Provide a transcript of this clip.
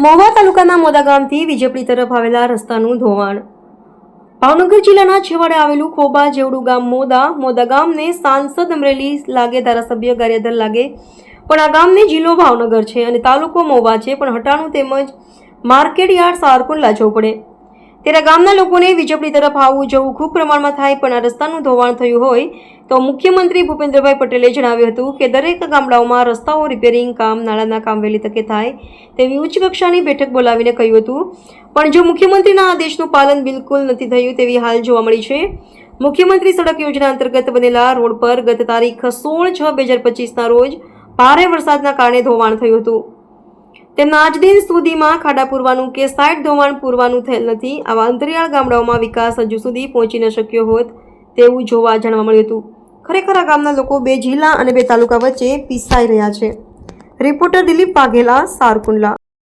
મહુવા તાલુકાના મોદા ગામથી વિજેપડી તરફ આવેલા રસ્તાનું ધોવાણ। ભાવનગર જિલ્લાના છેવાડે આવેલું ખોબા જેવડું ગામ મોદા ગામને સાંસદ અમરેલી લાગે, ધારાસભ્ય ગારિયાધર લાગે, પણ આ ગામને જિલ્લો ભાવનગર છે અને તાલુકો મહુવા છે, પણ હટાણું તેમજ માર્કેટ યાર્ડ સારકુંડલા જવું પડે। ત્યારે ગામના લોકોને વિજેપડી તરફ આવવું જવું ખૂબ પ્રમાણમાં થાય, પણ આ રસ્તાનું ધોવાણ થયું હોય તો મુખ્યમંત્રી ભૂપેન્દ્રભાઈ પટેલે જણાવ્યું હતું કે દરેક ગામડાઓમાં રસ્તાઓ રિપેરિંગ કામ, નાળાના કામ વહેલી તકે થાય તેવી ઉચ્ચ કક્ષાની બેઠક બોલાવીને કહ્યું હતું, પણ જો મુખ્યમંત્રીના આદેશનું પાલન બિલકુલ નથી થયું તેવી હાલ જોવા મળી છે। મુખ્યમંત્રી સડક યોજના અંતર્ગત બનેલા રોડ પર ગત તારીખ 16/6/2025ના રોજ ભારે વરસાદના કારણે ધોવાણ થયું હતું। તેમના આજ દિન સુધીમાં ખાડા પૂરવાનું કે સાઇડ ધોવાણ પૂરવાનું થયેલ નથી। આવા અંતરિયાળ ગામડાઓમાં વિકાસ હજુ સુધી પહોંચી ન શક્યો હોત તેવું જોવા જાણવા મળ્યું હતું। ખરેખર આ ગામના લોકો 2 જિલ્લા અને 2 તાલુકા વચ્ચે પીસાઈ રહ્યા છે। રિપોર્ટર દિલીપ વાઘેલા, સારકુંડલા।